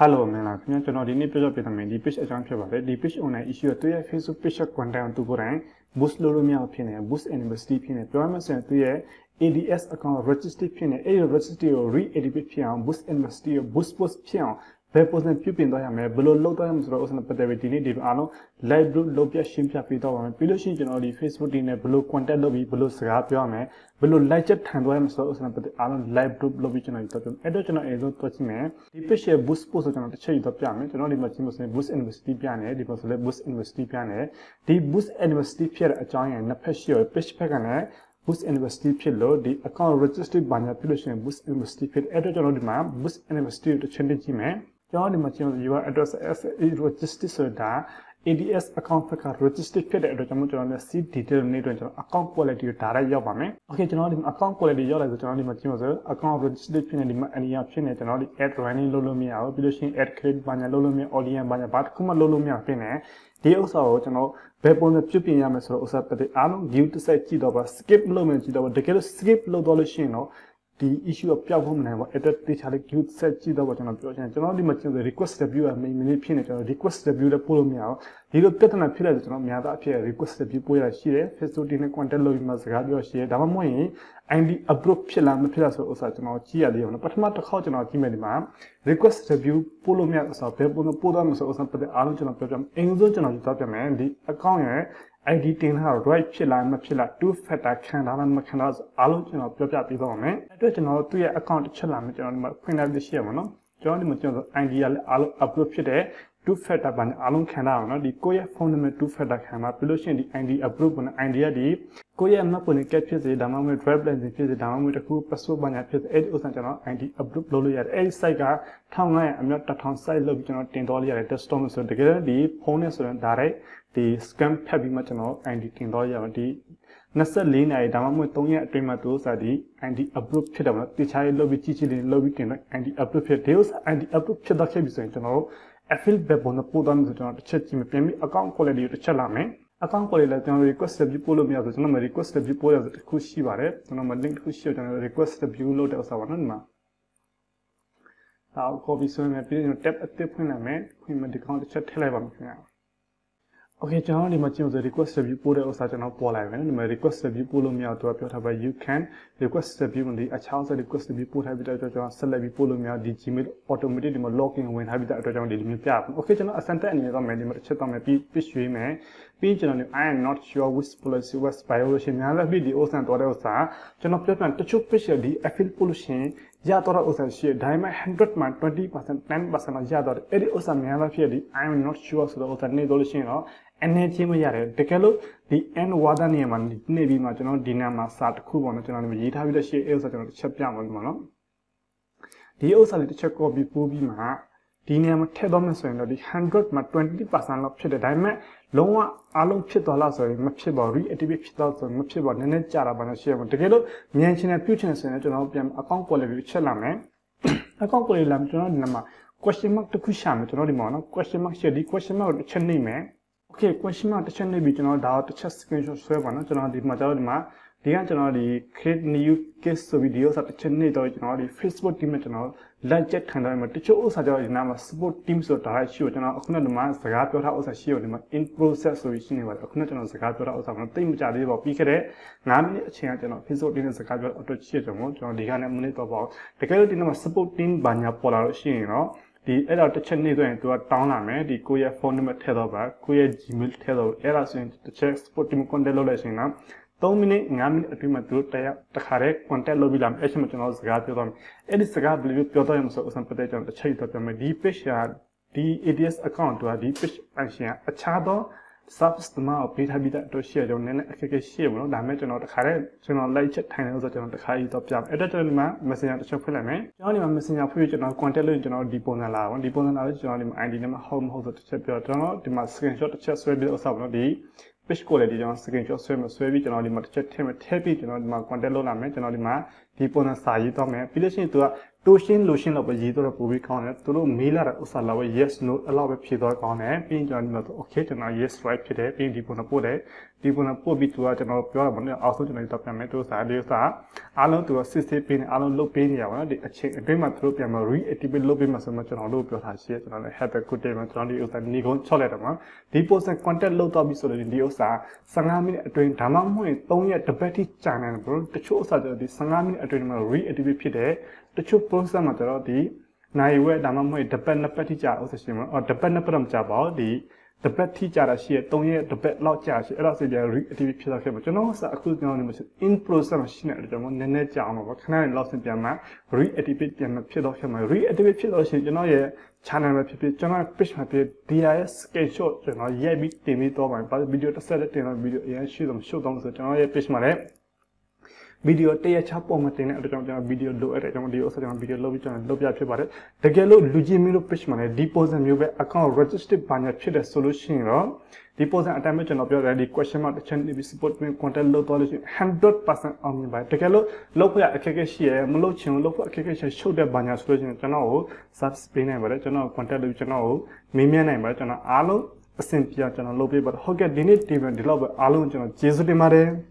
Hello, Mela. Kanya channel ini page pe tame di page account phe ba le di page online issue tu ye Facebook page content tu ko ran boost lo lo mya phin ne boost university phin ne pyo ma sen tu ye ADS account register phin ne a register ko re-edit phinအောင် boost university ကို boost post ဖြစ်အောင်ဘယ် post နဲ့ပြုပြင်သွားရမလဲဘယ်လိုလုပ်သွားရမလဲဆိုတော့ဥစ္စာနဲ့ပတ်သက်ပြီးဒီနေ့ဒီအားလုံး live group လုပ်ပြရှင်းပြပေးတော့ပါမယ်ပြီးလို့ရှိရင်ကျွန်တော်ဒီ Facebook ဒီနဲ့ဘယ်လို contact လုပ်ပြီးဘယ်လိုစကားပြောရမလဲဘယ်လို live chat ထိုင်သွားရမလဲဆိုတော့ဥစ္စာနဲ့ပတ်သက်အားလုံး live group လုပ်ပြီးကျွန်တော်ဒီတော့အဲ့တော့ကျွန်တော်အဲ့လိုတော့ကြည့်မယ်ဒီ page ရဲ့ boost post ကိုကျွန်တော်တစ်ချက်ယူတော့ပြမယ်ကျွန်တော်ဒီမှာကြည့်လို့ဆိုရင် boost university ပြနေဒီမှာဆိုလဲ boost university ပြနေဒီ boost university ဖြစ်တဲ့အကြောင်းရင်းနှစ်ဖက်ရှိရ page ဖက်ကလည်း boost university ဖြစ်လို့ဒီ account register ဘာညာဖြစ်လို့ရှိရင် boost university ဖြစ်အဲ့တော့ကျွန်တော်ဒီမှာ boost university ကိုတစ်ချက်ကြည့်မယ်ကျွန်တော်ဒီမှာကျွန်တော် URL address as register ဆိုတာ ADS account ဖက်က register ဖြစ်တဲ့အတွက်ကျွန်တော်လည်း C detail နဲ့ကျွန်တော် account quality ကို direct ရောက်ပါမယ်။ Okay ကျွန်တော်ဒီ account quality ရောက်လာဆိုကျွန်တော်ဒီမှာကြည့်ပါစို့ account register ဖြစ်နေဒီမှာအနည်းအဖြစ်နေကျွန်တော်ဒီ add running လုပ်လို့မရဘူးပြီးလို့ရှိရင် add create ဘာညာလုပ်လို့မရ audience ဘာညာဘာတစ်ခုမှလုပ်လို့မရဖြစ်နေဒီဥစ္စာကိုကျွန်တော်ဘယ်ပုံစံပြုပြင်ရမလဲဆိုတော့ဥစ္စာပတ်တဲ့အားလုံး view တစ်ဆက်ကြည့်တော့ပါ skip လုပ်မယ်ကြည့်တော့ပါတကယ်လို့ skip လုပ်တော့လို့ရှိရင်တော့ဒီ issue ကိုပျောက်ဖို့မနိုင်ဘူးအဲ့တော့တေချာလေး view set ကြည့်တော့ကျွန်တော်ပြောချင်ကျွန်တော်ဒီမှာကျန်တဲ့ request review က main ဖြစ်နေကျွန်တော် request review လည်းပို့လို့မရအောင်ဒီလိုပြဿနာဖြစ်လာဆိုကျွန်တော်များသောအဖြစ် request review ပို့ရရှိတယ် Facebook ဒီနဲ့ contact လုပ်ပြီးမှစကားပြောရှိတယ်ဒါမှမဟုတ်ရင် ID approve ဖြစ်လားမဖြစ်လားဆိုဥစ္စာကျွန်တော်ကြည့်ရသေးတယ်နော်ပထမတစ်ခေါက်ကျွန်တော်ကြည့်မယ်ဒီမှာ request review ပို့လို့မရဆိုဘယ်ပုံပို့တော့မဆိုဥစ္စာပတ်အားလုံးကျွန်တော်ပြောပြမယ်အင်္ဂလိပ်ကျွန်တော်ပြောပြမယ်ဒီ account ရဲ့ID တင်ထားတော့ right ဖြစ်လားမဖြစ်လား two factor ခံထားလားမခံထားဆိုအားလုံးကျွန်တော်ပြောပြပေးသွားပါမယ်အဲ့တော့ကျွန်တော်သူ့ရဲ့ account တစ်ချက်လာမယ်ကျွန်တော်ဒီမှာဖွင့်လိုက်ရှိရမှာနော်ကျွန်တော်ဒီမှာကျွန်တော် ID ကလည်းအားလုံး upload ဖြစ်တဲ့ two factor ဘာနဲ့အားလုံးခံထားအောင်နော်ဒီကိုယ့်ရဲ့ phone number two factor ခံမှာပြီးလို့ရှိရင်ဒီ ID approve နဲ့ ID ရဒီကိုယ့်ရဲ့ map နဲ့ cap ဖြစ်စေဒါမှမဟုတ် drive license ဖြစ်စေဒါမှမဟုတ်တခု password ဘာညာဖြစ်စေအဲ့ဒီဥစ္စာကျွန်တော် ID approve လုပ်လို့ရတယ်အဲ့ဒီ site က1500အမြောက်1000 site လုပ်ပြီးကျွန်တော်တင်သွားလို့ရတယ် desktop မှာဆိုတကယ်တော့ဒီ phone နဲ့ဆိုရင် direct ဒီ scan ဖတ်ပြီးမှကျွန်တော် ID တင်သွားရအောင်ဒီ24နာရီဒါမှမဟုတ်3ရက်အတွင်းမှာသူစာဒီ ID approve ဖြစ်တယ်မလားတခြားရေးလုပ်ပြီးကြည့်လေးလုပ်ပြီးတင်တော့ ID approve ဖြစ်တယ်ဥစ္စာ ID approve ဖြစ်တော့ခဲ့ပြီဆိုရင်ကျွန်တော်တို့ affiliate ဘက်ပေါ်မှာပို့တော့ဆိုကျွန်တော်တစ်ချက်ကြည့်မယ်ပြန်ပြီး account quality ကိုတစ်ချက်လာမယ် account quality လည်းကျွန်တော် request review ပို့လို့မရဆိုကျွန်တော် request review ပို့ရဆိုတစ်ခုရှိပါတယ်ကျွန်တော် link တစ်ခုရှိတော့ကျွန်တော် request review လုပ်တဲ့ဥစ္စာပါနော်ဒီမှာဒါ copy ဆွဲမယ်ပြီးတော့ tab အသစ်ဖွင့်လိုက်မယ်ဖွင့်မယ်ဒီ account တစ်ချက်ထည့်လိုက်ပါမယ်ခင်ဗျာOkay ကျွန်တော်ဒီမှာကျင်းဆို request review ပို့တဲ့ဥစ္စာကျွန်တော်ပေါ်လိုက်မယ်ဒီမှာ request review ပို့လို့မရတော့ပြောထားပါ you can request review ဒီအခြားဥစ္စာ request review ပို့ထားပြီးတော့ကျွန်တော် select ပြီးပို့လို့မရဒီ Gmail automatic ဒီမှာ login ဝင်ထားပြီးတဲ့အတွက်ကြောင့်ဒီလိုမျိုးပြပါမယ် Okay ကျွန်တော်အစံတက်အနေနဲ့တော့မယ်ဒီမှာတစ်ချက်တော့မယ်ပြီးရွှေ့မယ်ပြီးကျွန်တော် I am not sure which policy was violation များလည်းပြီးဒီဥစ္စာတော့တဲ့ဥစ္စာကျွန်တော်ပြောပြတချို့ page ဒီ affiliate pollution ရတော့တဲ့ဥစ္စာရှိတယ်ဒါပေမဲ့100မှာ 20% 10% လောက်ရတော့တယ်အဲ့ဒီဥစ္စာများလည်းဖြစ်ဒီ I am not sure ဆိုတော့ဥစ္စာနေတော့လို့ရှိရင်တော့အနေချင်းမရတယ်တကယ်လို့ဒီ n ဝါဒနေမှာနေပြီးမှကျွန်တော်ဒီနာမှာစာတစ်ခုပေါ့နော်ကျွန်တော်ဒီရေးထားပြီးတော့ရှိအဲဥစ္စာကျွန်တော်တစ်ချက်ပြမှာပေါ့နော်ဒီဥစ္စာလေးတစ်ချက် copy ပို့ပြီးမှဒီနေရာမှာထည့်တော့မယ်ဆိုရင်တော့ဒီ100မှာ 20% လောက်ဖြစ်တယ်ဒါပေမဲ့လုံးဝအားလုံးဖြစ်သွားလားဆိုရင်မဖြစ်ပါဘူး reactivate ဖြစ်တော့ဆိုရင်မဖြစ်ပါဘူးနည်းနည်းကြာတာပါနော်ရှိရမှာတကယ်လို့မြန်ချင်တဲ့ပြုချင်ဆိုရင်ကျွန်တော်ပြန် account quality ကိုချက်လာမယ် account quality လာကျွန်တော်ဒီနာမှာ question mark တစ်ခုရှာမယ်ကျွန်တော်ဒီမှာနော် question mark ရှိဒီ question mark ကိုတစ်ချက်နှိပ်မယ် Okay question mark တစ်ချက်နှိပ်ပြီးကျွန်တော်ဒါတစ်ချက် screenshot ဆွဲပါနော်ကျွန်တော်ဒီမှာကျွန်တော်ဒီမှာဒီကကျွန်တော်ဒီ create new case ဆိုပြီးဒီဥစ္စာတစ်ချက်နှိပ်တော့ကျွန်တော်ဒီ Facebook team နဲ့ကျွန်တော် live chat ခံတော့ဒီမှာတချို့ဥစ္စာကျွန်တော်ဒီနာမှာ support team ဆိုတာရှိကိုကျွန်တော်အခုနကဒီမှာစကားပြောထားဥစ္စာရှိကိုဒီမှာ in process ဆိုပြီးရှိနေပါတယ်အခုနကကျွန်တော်စကားပြောထားဥစ္စာကတော့တိတ်မကြသေးပါဘူးပြီးခဲ့တဲ့9မိနစ်အချိန်ကကျွန်တော် Facebook team နဲ့စကားပြောအတော့ရှိကြကျွန်တော်ဒီကနေ့မိနစ်တော့ပေါ့တကယ်လို့ဒီမှာ support team ဘာညာပေါ်လာလို့ရှိရင်တော့ဒီအဲ့တော့တစ်ချက်နေဆိုရင်သူကတောင်းလာမယ်ဒီကိုယ့်ရဲ့ phone number ထည့်တော့ပါကိုယ့်ရဲ့ Gmail ထည့်တော့အဲ့ဒါဆိုရင်တစ်ချက် support team contact လုပ်လိုက်ရှင်နော်3မိနစ်5မိနစ်အတွင်းမှာသူတို့တခါတည်း contact လုပ်ပြီးလာမယ်အဲ့ချိန်မှာကျွန်တော်စကားပြောတော့မယ်အဲ့ဒီစကားဘယ်လိုပြောတော့ရမလဲဆိုအစံပတ်တဲ့ကျွန်တော်တစ်ချက်တော့ပြောမယ်ဒီ page ကဒီ ADS account ကဒီ page function ကအခြားသော service တမကိုပေးထားပြီးတဲ့အတွက်ရှိရကျွန်တော်နည်းနည်းအခက်အခဲရှိရပါတော့ဒါပေမဲ့ကျွန်တော်တခါတည်းကျွန်တော် live chat ထိုင်နေလို့ဆိုကျွန်တော်တခါကြီးတော့ပြမယ်အဲ့တော့ကျွန်တော်ဒီမှာ messenger တစ်ချက်ဖွင့်လိုက်မယ်ကျွန်တော်ဒီမှာ messenger ဖွင့်ပြီးကျွန်တော် contact လုပ်ရင်ကျွန်တော်ဒီပုံစံလာအောင်ဒီပုံစံလာလို့ကျွန်တော်ဒီမှာ ID နဲ့မဟုတ်မဟုတ်ဆိုတစ်ချက်ပြောကျွန်တော်ဒီမှာ screenshot တစ်ချက်ဆွဲပြီးဥစ္စာပေါ့နော်ဒီ page quality ကျွန်တော် screenshot ဆွဲပြီးကျွန်တော်ဒီမှာတစ်ချက်ထည့်ပြီးကျွန်တော်ဒီမှာ contact လုပ်လာမယ်ကျွန်တော်ဒီမှာဒီပုံစံစာရေးတော့မယ်ပြီးလို့ရှိရင်သူက Toshin lotion of a year of we corner, to Mila Usala, yes, no, allow a pedo corner, being joined not okay, and yes, right today, being deep on a pode, deep on a pobi to a general pure, also to the tomatos, Adiosa, allow to assist it being allow low pain, the check a dream through Piamari, a tibble lobby so much on low your has yet, and I have a good day on the Usa Nigon Choletama, depots and content low tobi so in the Osa, Sangami doing Tamamu, Tony at the Betty China, the shows are the Sangami at Marie at the the two person matter the Naiwe Damamu, the pen of petty jar or the pen of Jabba, the bed teacher she had Tony the bed lot charge, else they are reactive piece of chemical, so I could know in process machine at the Monday jam of a canal lost in Jama, reactivate and appear of him, reactivate ocean, you know, yeah, channel people, general fish mappy, DIS skate short, you know, yeah, big Timmy Thomas, but video to sell it in a video, yeah, shoot on the general fish mare. Video te chapo matin at the video do at the video video lobby and lobby up about it. The gallo Lugimilo Pishman, deposit and move account registered by a solution. Deposit and damage and of your ready question mark the channel be support me content low policy 100% on me by the gallo local application, Molochin, local application show the banya solution channel, sub spin and channel content channel, Mimian and channel, Alo, a Cynthia channel lobby, but Hoga didn't even develop Alo channel, Jesus de Mare.